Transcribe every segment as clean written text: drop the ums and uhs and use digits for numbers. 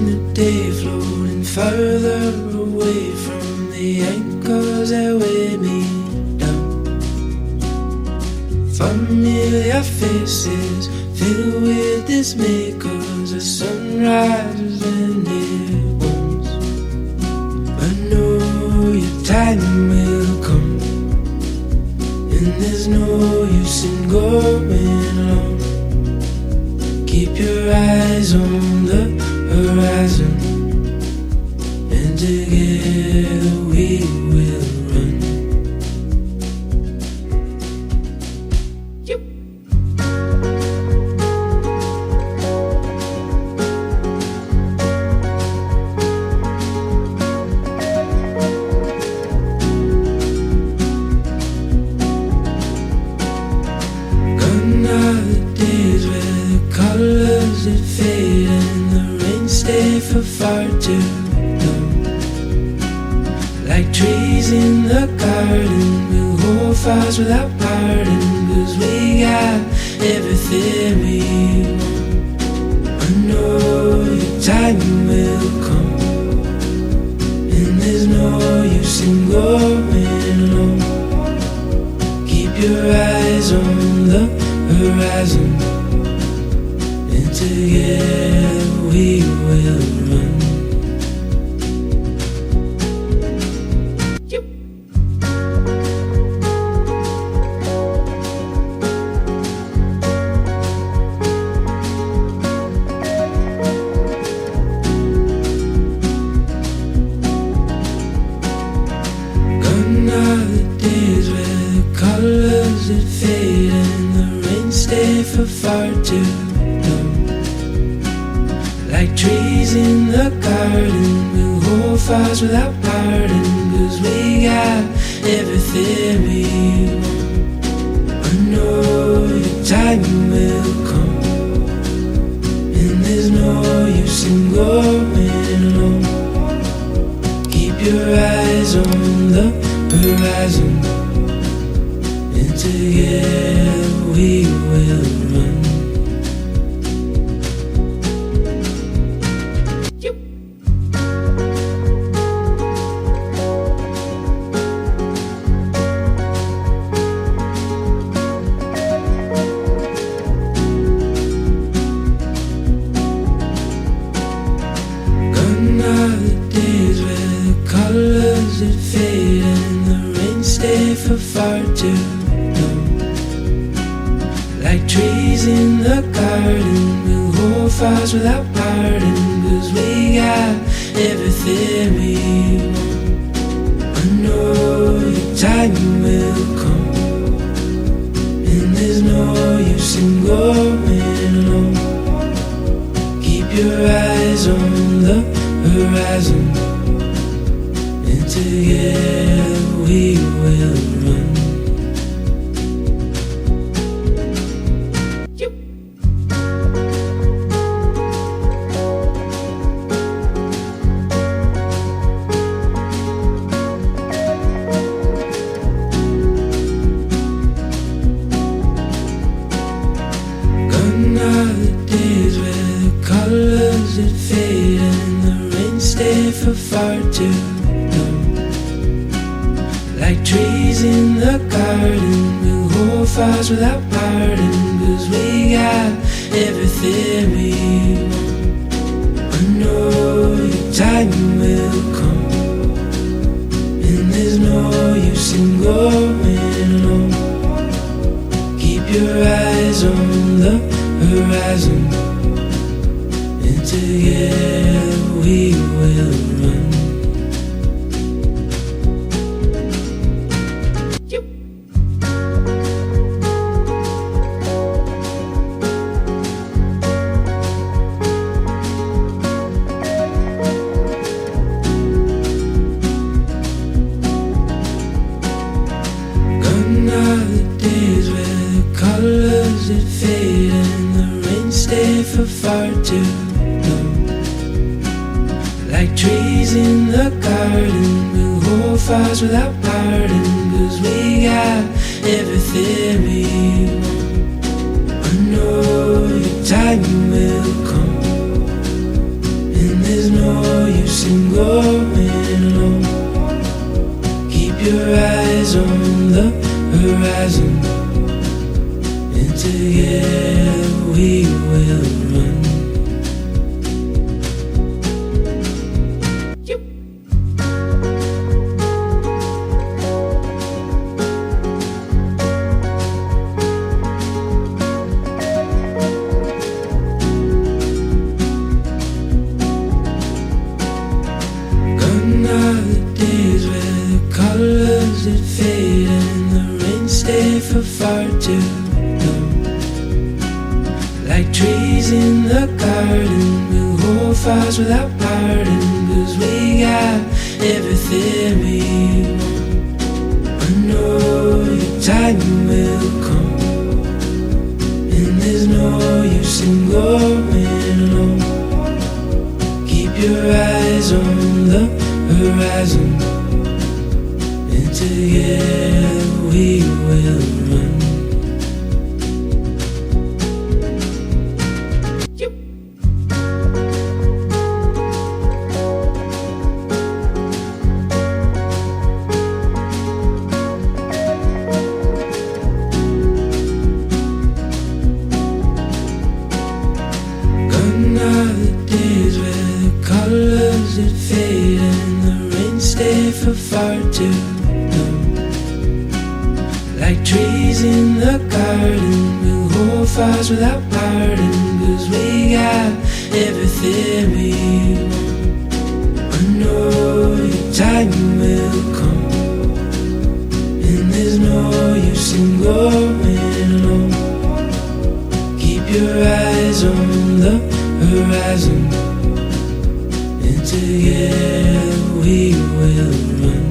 the day, floating further away from the anchors that weigh me down. Familiar faces filled with dismay, 'cause the sun rises when it wants. But know your time will come, and there's no use in going alone. Keep your eyes on the horizon, and together we will run. Gone are the days where the colors that fade and the rain stay for far too long. Like trees in the garden, we'll hold fast without parting, 'cause we got everything we want. I know your time will come, and there's no use in going alone. Keep your eyes on the horizon, and together we will run. Gone are the days where the colors that fade and the rain stay for far too long. Like trees in the garden, we'll hold fast without parting, 'cause we got everything we want. I know your time will come, and there's no use in going alone. Keep your eyes on the horizon, and together we will run. Gone are the days where the colors that fade and the rain stay for far too long. Like trees in the garden, we'll hold fast without parting, 'cause we got everything we want. I know your time will come, and there's no use in going alone. Keep your eyes on the horizon, and together we will run. Gone are the days where the colors that fade and the rain stay for far too long. Like trees in the garden, we'll hold fast without parting, 'cause we got everything we want. I know your time will come, and there's no use in going alone. Keep your eyes on the horizon, and together we will run. Gone are the days where the colors that fade and the rain stay for far too long. Like trees in the garden, we'll hold fast without parting, 'cause we got everything we want. I know your time will come, and there's sing going low. Keep your eyes on the horizon, and together we will run. Gone are the days where the colors that fade and the rain stay for far too long. Like trees in the garden, we'll hold fires without parting, 'cause we got everything we want. I know your time will come, and there's no use in going alone. Keep your eyes on the horizon, and together we will run. Gone are the days where the colors that fade and the rain stay for far too long. Like trees in the garden, we'll hold fires without parting, 'cause we got everything we want. I know your time will come, and there's no use in going alone. Keep your eyes on the horizon, and together we will run.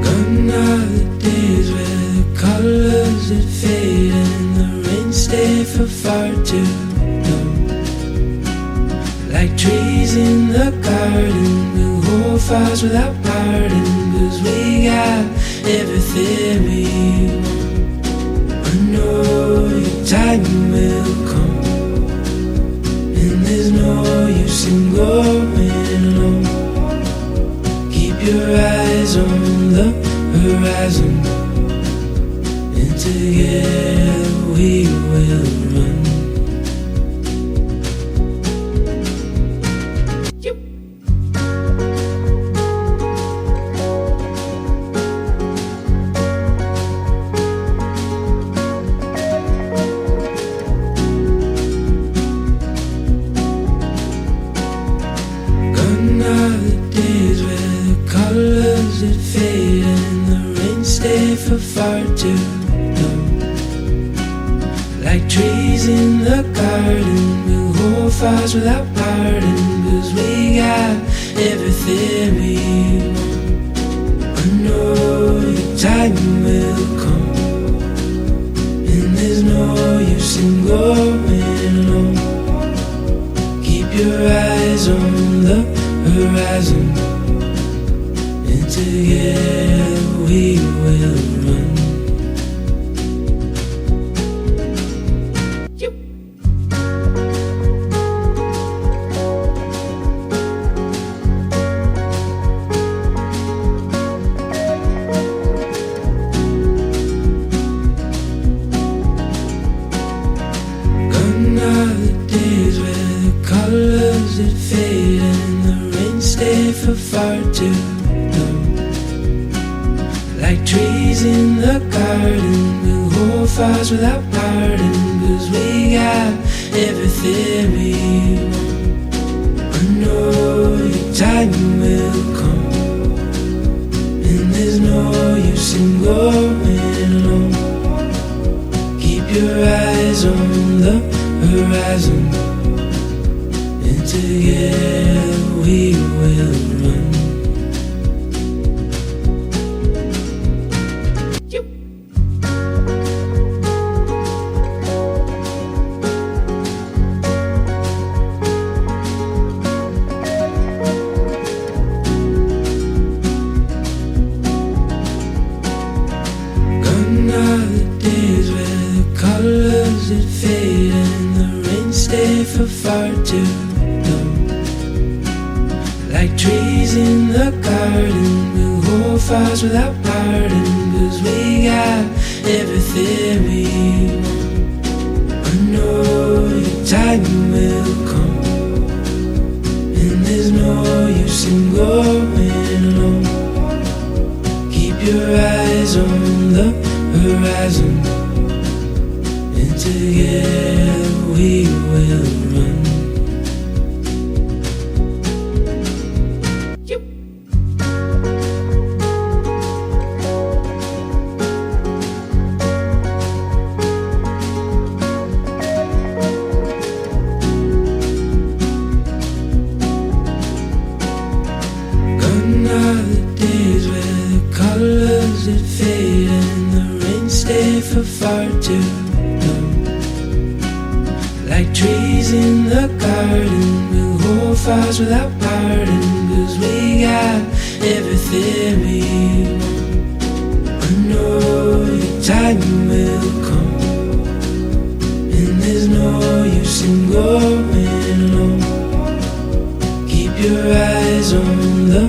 Gone are the days where the colors that fade and the rain stay for far too long. Like trees in the garden, we'll hold fires without parting, 'cause we got everything we want. I know your time will come, and there's no use in going alone. Keep your eyes on the horizon, and together we will run. Gone are the days where the colors that fade and the rain stay for far too long. Like trees in the garden, we'll hold fires without parting, 'cause we got everything we want. I know your time will come, and there's no use in going alone. Keep your eyes on the horizon, and together we will run. Gone are the days where the colors that fade and the rain stay for far too long. Like trees in the garden, we'll hold fires without parting, 'cause we got everything we want. I know your time will come, and there's no use in going alone. Keep your eyes on the horizon, and together we will run. for far too long. Like trees in the garden, we'll hold fires without pardon, 'cause we got everything we want. I know your time will come, and there's no use in going alone. Keep your eyes on the horizon, and together we will run. Fade and the rain stay for far too long. Like trees in the garden, we'll hold fires without pardon, 'cause we got everything we want. I know your time will come, and there's no use in going alone. Keep your eyes on the